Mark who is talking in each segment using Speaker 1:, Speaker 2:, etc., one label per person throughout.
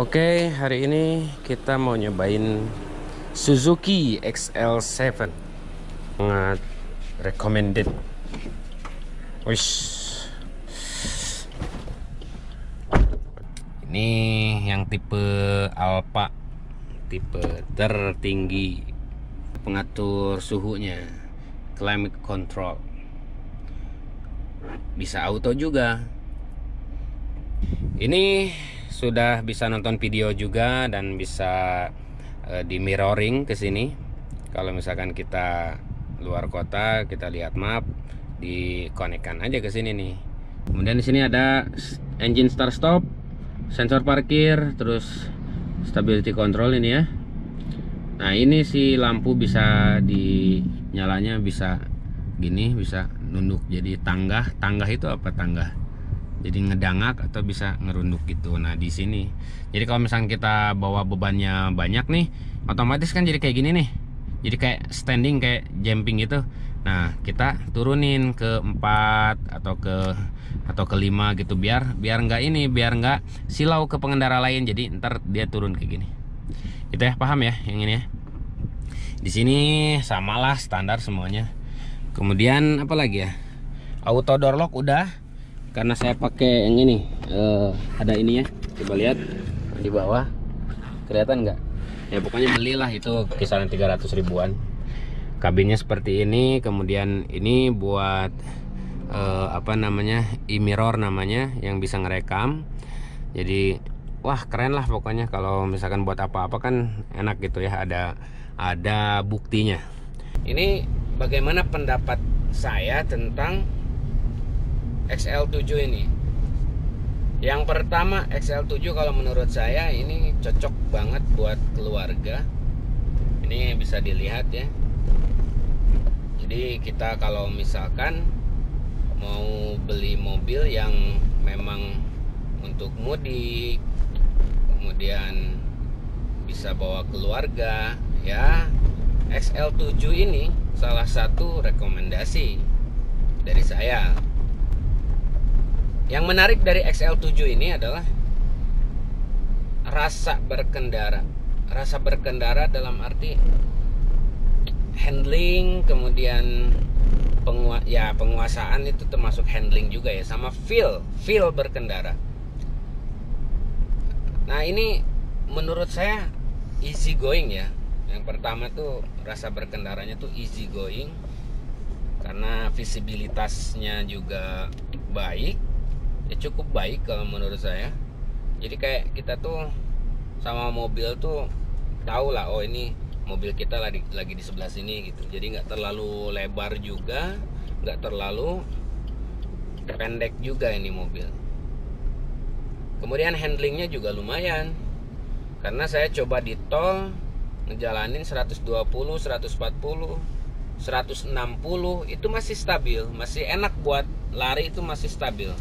Speaker 1: Oke, hari ini kita mau nyobain Suzuki XL7. Sangat recommended. Wish. Ini yang tipe Alpha, tipe tertinggi. Pengatur suhunya, climate control. Bisa auto juga. Ini sudah bisa nonton video juga dan bisa di mirroring ke sini. Kalau misalkan kita luar kota, kita lihat map, dikonekkan aja ke sini nih. Kemudian di sini ada engine start stop, sensor parkir, terus stability control ini ya. Nah, ini si lampu bisa dinyalanya bisa gini, bisa nunduk jadi tangga. Tangga itu apa tangga? Jadi ngedangak atau bisa ngerunduk gitu. Nah di sini, jadi kalau misalnya kita bawa bebannya banyak nih, otomatis kan jadi kayak gini nih. Jadi kayak standing, kayak jumping gitu. Nah kita turunin ke 4 atau ke 5 gitu, biar nggak silau ke pengendara lain. Jadi ntar dia turun kayak gini. Itu ya, paham ya yang ini ya. Di sini samalah standar semuanya. Kemudian apa lagi ya? Auto door lock udah. Karena saya pakai yang ini, ada ini ya, coba lihat di bawah, kelihatan nggak? Ya pokoknya belilah, itu kisaran 300 ribuan. Kabinnya seperti ini, kemudian ini buat apa namanya, e-mirror namanya, yang bisa ngerekam. Jadi wah keren lah pokoknya. Kalau misalkan buat apa-apa kan enak gitu ya, ada buktinya. Ini bagaimana pendapat saya tentang XL7 ini. Yang pertama, XL7 kalau menurut saya ini cocok banget buat keluarga. Ini bisa dilihat ya. Jadi kita kalau misalkan mau beli mobil yang memang untuk mudik, kemudian bisa bawa keluarga ya, XL7 ini salah satu rekomendasi dari saya. Yang menarik dari XL7 ini adalah rasa berkendara. Rasa berkendara dalam arti handling, kemudian penguasaan itu termasuk handling juga ya, sama feel berkendara. Nah, ini menurut saya easy going ya. Yang pertama tuh rasa berkendaranya tuh easy going, karena visibilitasnya juga baik. Ya cukup baik kalau menurut saya. Jadi kayak kita tuh sama mobil tuh tahu lah, oh ini mobil kita lagi di sebelah sini gitu. Jadi nggak terlalu lebar juga, nggak terlalu pendek juga ini mobil. Kemudian handlingnya juga lumayan, karena saya coba di tol ngejalanin 120, 140, 160 itu masih stabil, masih enak buat lari, itu masih stabil.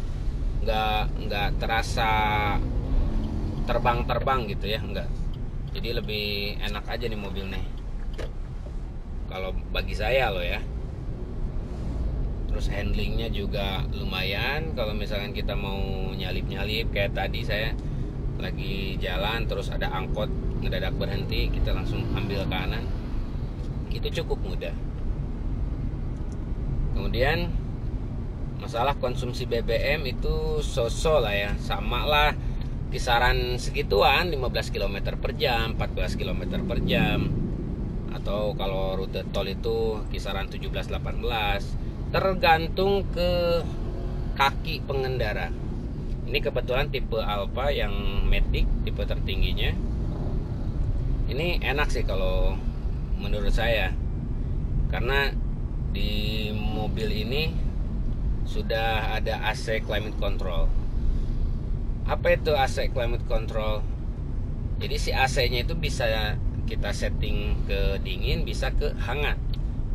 Speaker 1: Nggak terasa terbang gitu ya, enggak. Jadi lebih enak aja nih mobil nih, kalau bagi saya loh ya. Terus handlingnya juga lumayan. Kalau misalkan kita mau nyalip kayak tadi saya lagi jalan terus ada angkot ngedadak berhenti, kita langsung ambil kanan, itu cukup mudah. Kemudian masalah konsumsi BBM itu so-so lah ya, sama lah kisaran segituan, 15 km per jam, 14 km per jam. Atau kalau rute tol itu kisaran 17-18, tergantung ke kaki pengendara. Ini kebetulan tipe Alpha yang Matic, tipe tertingginya. Ini enak sih kalau menurut saya, karena di mobil ini sudah ada AC climate control. Apa itu AC climate control? Jadi si AC-nya itu bisa kita setting ke dingin, bisa ke hangat.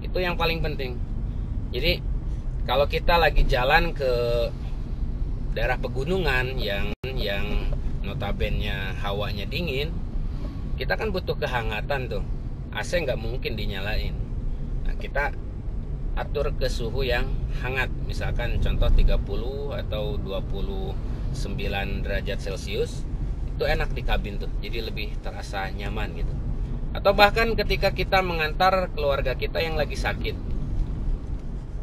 Speaker 1: Itu yang paling penting. Jadi kalau kita lagi jalan ke daerah pegunungan yang notabene hawanya dingin, kita kan butuh kehangatan tuh. AC nggak mungkin dinyalain. Nah, kita atur ke suhu yang hangat, misalkan contoh 30 atau 29 derajat Celcius, Itu enak di kabin tuh, jadi lebih terasa nyaman gitu. Atau bahkan ketika kita mengantar keluarga kita yang lagi sakit,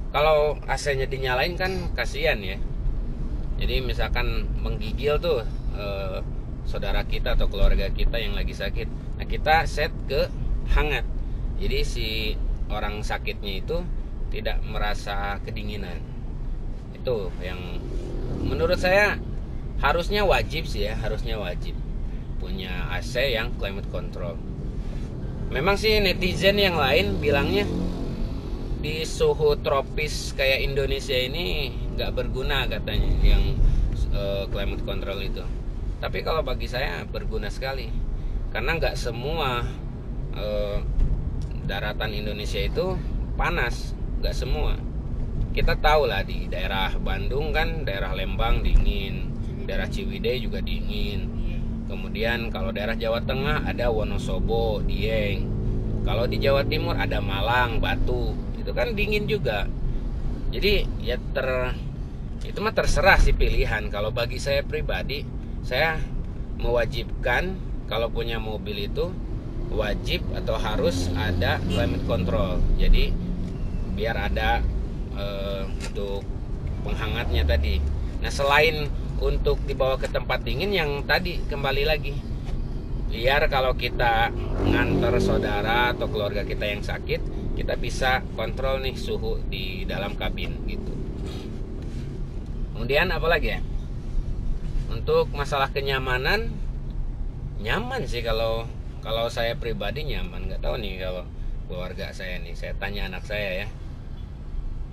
Speaker 1: kalau AC-nya dinyalain kan kasihan ya. Jadi misalkan menggigil tuh saudara kita atau keluarga kita yang lagi sakit, nah kita set ke hangat. Jadi si orang sakitnya itu tidak merasa kedinginan. Itu yang menurut saya harusnya wajib sih ya, harusnya wajib punya AC yang climate control. Memang sih netizen yang lain bilangnya di suhu tropis kayak Indonesia ini nggak berguna katanya yang climate control itu. Tapi kalau bagi saya berguna sekali, karena nggak semua daratan Indonesia itu panas, nggak semua. Kita tahu lah di daerah Bandung kan, daerah Lembang dingin, daerah Ciwidey juga dingin. Kemudian kalau daerah Jawa Tengah ada Wonosobo, Dieng. Kalau di Jawa Timur ada Malang, Batu. Itu kan dingin juga. Jadi ya itu mah terserah sih pilihan. Kalau bagi saya pribadi, saya mewajibkan kalau punya mobil itu wajib atau harus ada climate control. Jadi biar ada untuk penghangatnya tadi. Nah, selain untuk dibawa ke tempat dingin, yang tadi kembali lagi, biar kalau kita nganter saudara atau keluarga kita yang sakit, kita bisa kontrol nih suhu di dalam kabin gitu. Kemudian apa lagi ya? Untuk masalah kenyamanan, nyaman sih kalau saya pribadi nyaman. Nggak tahu nih kalau keluarga saya nih, saya tanya anak saya ya.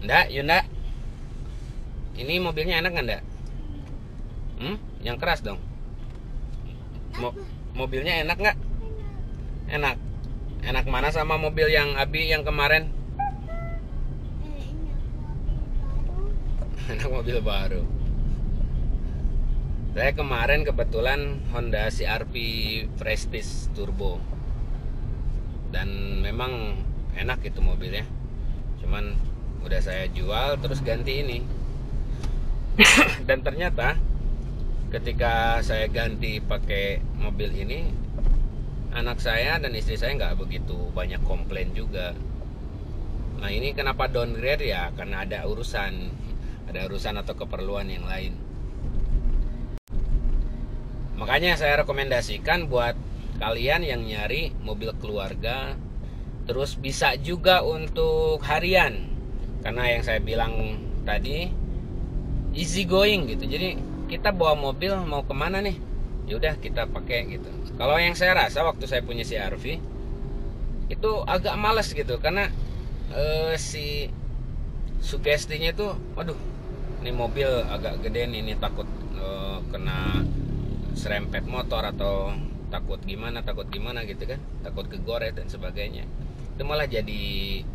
Speaker 1: Ndak, Yunda, ini mobilnya enak nggak? Yang keras dong. Mobilnya enak nggak? Enak. Enak mana sama mobil yang Abi yang kemarin? Enak mobil baru. Saya kemarin kebetulan Honda CR-V Prestige Turbo, dan memang enak itu mobilnya. Cuman udah saya jual terus ganti ini. Dan ternyata ketika saya ganti pakai mobil ini, anak saya dan istri saya nggak begitu banyak komplain juga. Nah, ini kenapa downgrade ya? Karena ada urusan atau keperluan yang lain. Makanya saya rekomendasikan buat kalian yang nyari mobil keluarga, terus bisa juga untuk harian. Karena yang saya bilang tadi, easy going gitu. Jadi kita bawa mobil mau kemana nih, yaudah kita pakai gitu. Kalau yang saya rasa waktu saya punya CR-V itu agak males gitu, karena si sugestinya itu, waduh, ini mobil agak gede nih, ini takut kena serempet motor atau takut gimana gitu kan, takut kegoret dan sebagainya. Itu malah jadi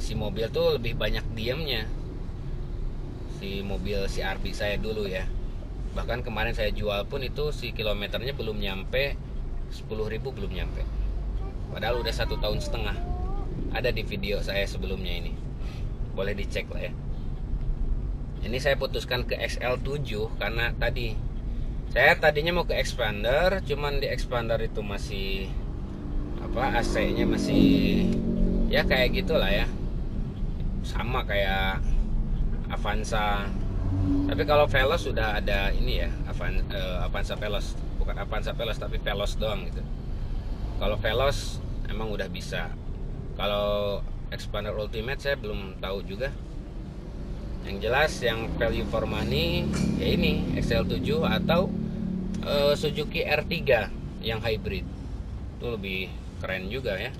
Speaker 1: si mobil tuh lebih banyak diamnya, si mobil CR-V saya dulu ya. Bahkan kemarin saya jual pun itu si kilometernya belum nyampe 10.000, belum nyampe. Padahal udah 1,5 tahun. Ada di video saya sebelumnya ini, boleh dicek lah ya. Ini saya putuskan ke XL7 karena saya tadinya mau ke Expander, cuman di Expander itu masih AC-nya masih ya kayak gitulah ya, sama kayak Avanza. Tapi kalau Veloz sudah ada ini ya, Avanza Veloz, bukan Avanza Veloz tapi Veloz doang gitu. Kalau Veloz emang udah bisa. Kalau Expander Ultimate saya belum tahu juga. Yang jelas yang value for money ya ini XL7 atau Suzuki R3 yang hybrid. Itu lebih keren juga ya.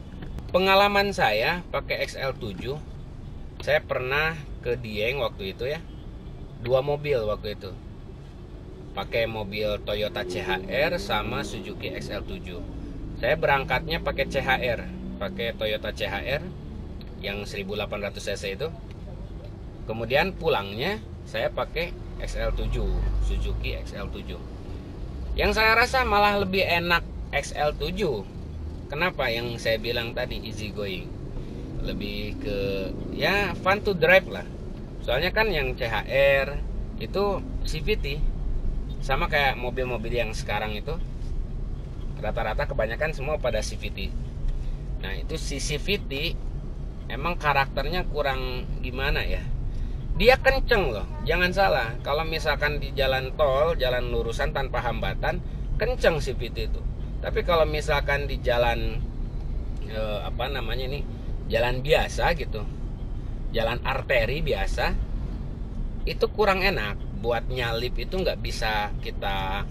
Speaker 1: Pengalaman saya pakai XL7, saya pernah ke Dieng waktu itu ya. 2 mobil waktu itu. Pakai mobil Toyota CHR sama Suzuki XL7. Saya berangkatnya pakai CHR, pakai Toyota CHR yang 1800 cc itu. Kemudian pulangnya saya pakai XL7, Suzuki XL7. Yang saya rasa malah lebih enak XL7. Kenapa? Yang saya bilang tadi, easy going. Lebih ke ya fun to drive lah. Soalnya kan yang CHR itu CVT, sama kayak mobil-mobil yang sekarang itu rata-rata kebanyakan semua pada CVT. Nah itu si CVT emang karakternya kurang gimana ya, dia kenceng loh, jangan salah. Kalau misalkan di jalan tol, jalan lurusan tanpa hambatan, kenceng CVT itu. Tapi kalau misalkan di jalan jalan biasa gitu, jalan arteri biasa, itu kurang enak. Buat nyalip itu nggak bisa kita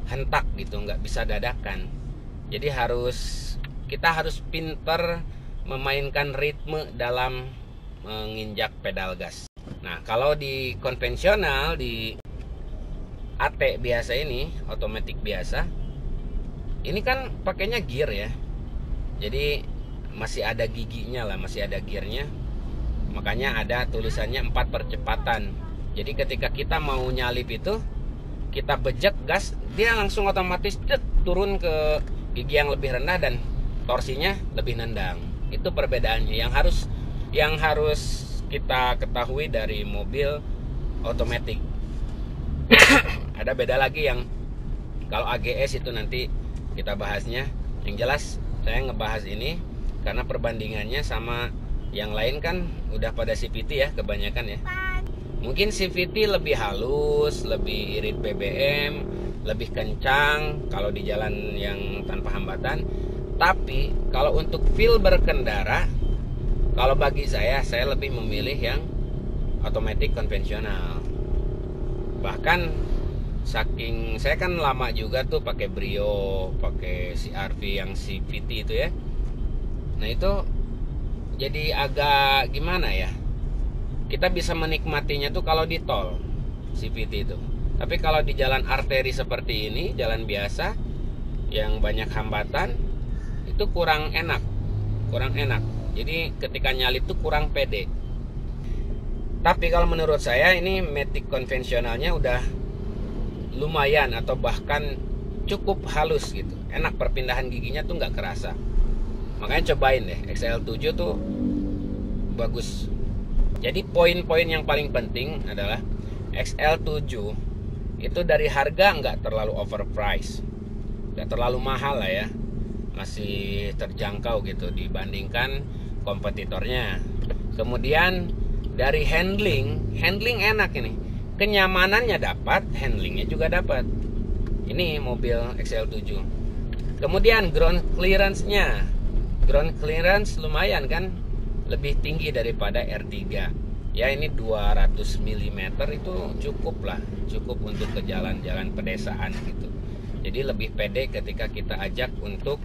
Speaker 1: hentak gitu, nggak bisa dadakan. Jadi kita harus pinter memainkan ritme dalam menginjak pedal gas. Nah kalau di konvensional, di AT biasa ini, otomatis biasa, ini kan pakainya gear ya, jadi masih ada giginya lah, masih ada gearnya. Makanya ada tulisannya 4 percepatan. Jadi ketika kita mau nyalip itu, kita bejek gas, dia langsung otomatis turun ke gigi yang lebih rendah dan torsinya lebih nendang. Itu perbedaannya yang harus kita ketahui dari mobil otomatis. Ada beda lagi yang kalau AGS itu nanti kita bahasnya. Yang jelas saya ngebahas ini karena perbandingannya sama yang lain kan udah pada CVT ya kebanyakan ya. Mungkin CVT lebih halus, lebih irit BBM, lebih kencang kalau di jalan yang tanpa hambatan. Tapi kalau untuk feel berkendara, kalau bagi saya lebih memilih yang otomatis konvensional. Bahkan saking saya kan lama juga tuh pakai Brio, pakai CR-V yang CVT itu ya. Nah itu jadi agak gimana ya, kita bisa menikmatinya tuh kalau di tol CVT itu. Tapi kalau di jalan arteri seperti ini, jalan biasa yang banyak hambatan, itu kurang enak. Jadi ketika nyalip tuh kurang pede. Tapi kalau menurut saya ini Matic konvensionalnya udah lumayan atau bahkan cukup halus gitu. Enak, perpindahan giginya tuh nggak kerasa. Makanya cobain deh, XL7 tuh bagus. Jadi poin-poin yang paling penting adalah XL7 itu dari harga nggak terlalu overpriced, nggak terlalu mahal lah ya, masih terjangkau gitu dibandingkan kompetitornya. Kemudian dari handling enak ini, kenyamanannya dapat, handlingnya juga dapat. Ini mobil XL7. Kemudian ground clearance lumayan kan, lebih tinggi daripada R3 ya. Ini 200 mm itu cukup untuk ke jalan-jalan pedesaan gitu. Jadi lebih pede ketika kita ajak untuk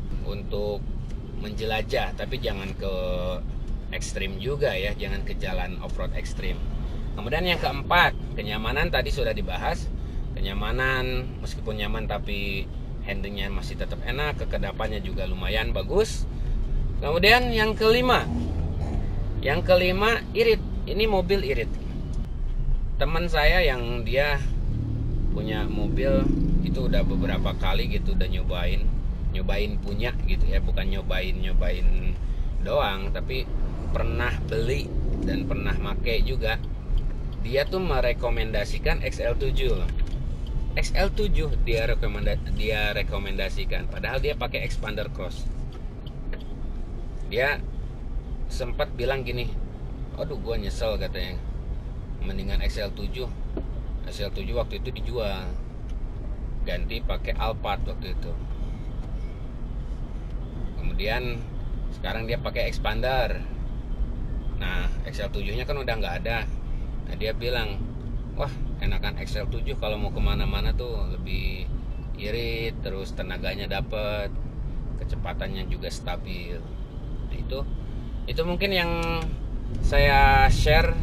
Speaker 1: menjelajah, tapi jangan ke ekstrim juga ya, jangan ke jalan off-road ekstrim. Kemudian yang keempat, kenyamanan tadi sudah dibahas. Kenyamanan meskipun nyaman tapi handlingnya masih tetap enak, kekedapannya juga lumayan bagus. Kemudian yang kelima irit. Ini mobil irit. Teman saya yang dia punya mobil itu udah beberapa kali gitu, udah nyobain punya gitu ya, bukan nyobain doang, tapi pernah beli dan pernah make juga. Dia tuh merekomendasikan XL7 loh. XL7 dia rekomendasikan, padahal dia pakai expander cross. Dia sempat bilang gini, aduh gua nyesel katanya, mendingan XL7 waktu itu dijual, ganti pakai Alphard waktu itu. Kemudian sekarang dia pakai expander. Nah XL7 nya kan udah nggak ada. Nah dia bilang, wah enakan XL7 kalau mau kemana-mana tuh lebih irit, terus tenaganya dapet, kecepatannya juga stabil. Nah itu mungkin yang saya share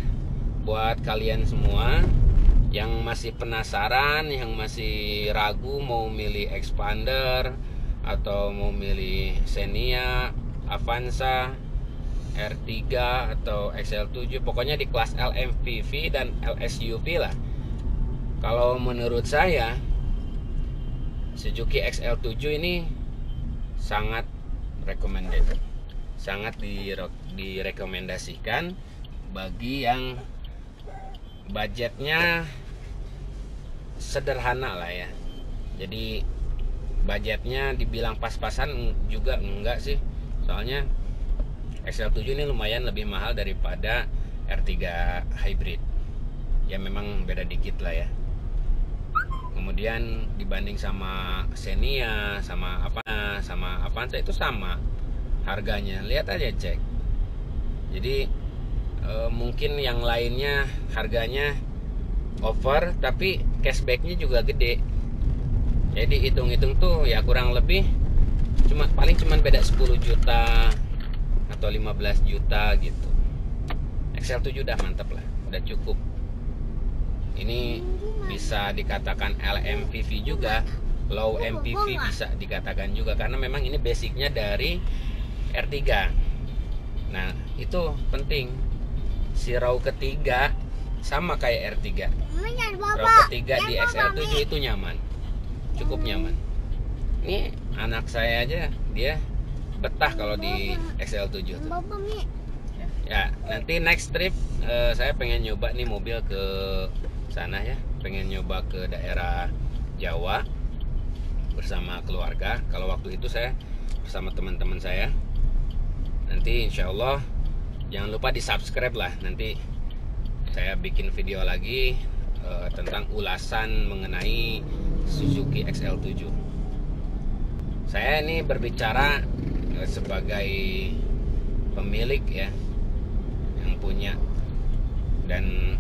Speaker 1: buat kalian semua yang masih penasaran, yang masih ragu mau milih expander atau mau milih Xenia, Avanza, R3 atau XL7. Pokoknya di kelas LMPV dan LSUV lah. Kalau menurut saya Suzuki XL7 ini sangat recommended, sangat direkomendasikan bagi yang budgetnya sederhana lah ya. Jadi budgetnya dibilang pas-pasan juga enggak sih, soalnya XL7 ini lumayan lebih mahal daripada R3 Hybrid. Ya memang beda dikit lah ya. Kemudian dibanding sama Xenia, sama Avanza itu sama harganya. Lihat aja, cek. Jadi mungkin yang lainnya harganya over, tapi cashbacknya juga gede. Jadi hitung-hitung tuh ya kurang lebih paling beda 10 juta atau 15 juta gitu. XL7 udah mantep lah, udah cukup. Ini bisa dikatakan LMPV juga, low MPV bisa dikatakan juga, karena memang ini basicnya dari R3. Nah itu penting, si row ketiga sama kayak R3. Row ketiga di XL7 itu nyaman, cukup nyaman. Ini anak saya aja dia betah kalau di XL7 tuh. Ya nanti next trip saya pengen nyoba nih mobil ke sana ya, pengen nyoba ke daerah Jawa bersama keluarga. Kalau waktu itu saya bersama teman-teman saya. Nanti insya Allah jangan lupa di subscribe lah, nanti saya bikin video lagi tentang ulasan mengenai Suzuki XL7. Saya ini berbicara sebagai pemilik ya, yang punya, dan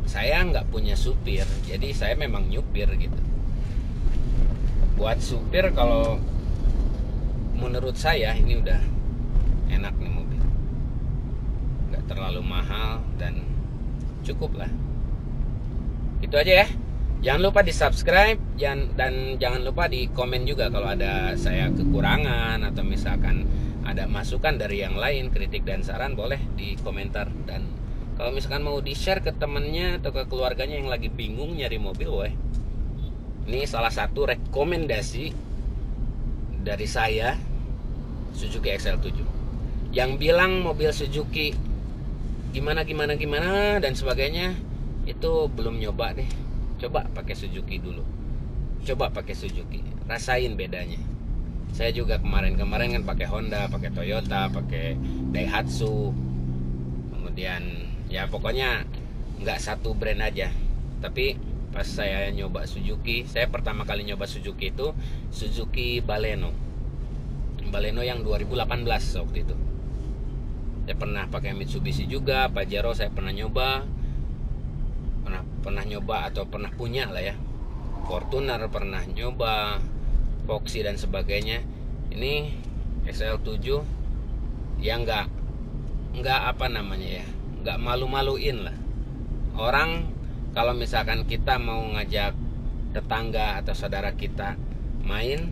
Speaker 1: saya nggak punya supir, jadi saya memang nyupir gitu. Buat supir, kalau menurut saya ini udah enak nih mobil, nggak terlalu mahal dan cukup lah. Itu aja ya. Jangan lupa di subscribe dan jangan lupa di komen juga kalau ada saya kekurangan atau misalkan ada masukan dari yang lain, kritik dan saran, boleh di komentar. Dan kalau misalkan mau di share ke temennya atau ke keluarganya yang lagi bingung nyari mobil, woy, ini salah satu rekomendasi dari saya, Suzuki XL7. Yang bilang mobil Suzuki gimana dan sebagainya, itu belum nyoba deh. Coba pakai Suzuki dulu, coba pakai Suzuki, rasain bedanya. Saya juga kemarin kan pakai Honda, pakai Toyota, pakai Daihatsu, kemudian ya pokoknya nggak satu brand aja. Tapi pas saya nyoba Suzuki, saya pertama kali nyoba Suzuki itu Suzuki Baleno yang 2018 waktu itu. Saya pernah pakai Mitsubishi juga, Pajero saya pernah nyoba, pernah nyoba atau pernah punya lah ya. Fortuner pernah nyoba, Foxy dan sebagainya. Ini XL7 yang nggak apa namanya ya, nggak malu-maluin lah. Orang kalau misalkan kita mau ngajak tetangga atau saudara kita main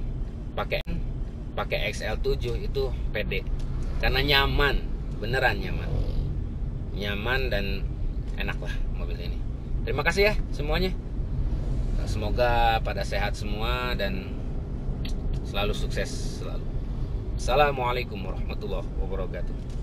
Speaker 1: pakai XL7 itu pede, karena nyaman, beneran nyaman dan enak lah mobil ini. Terima kasih ya semuanya. Semoga pada sehat semua dan selalu sukses selalu. Assalamualaikum warahmatullahi wabarakatuh.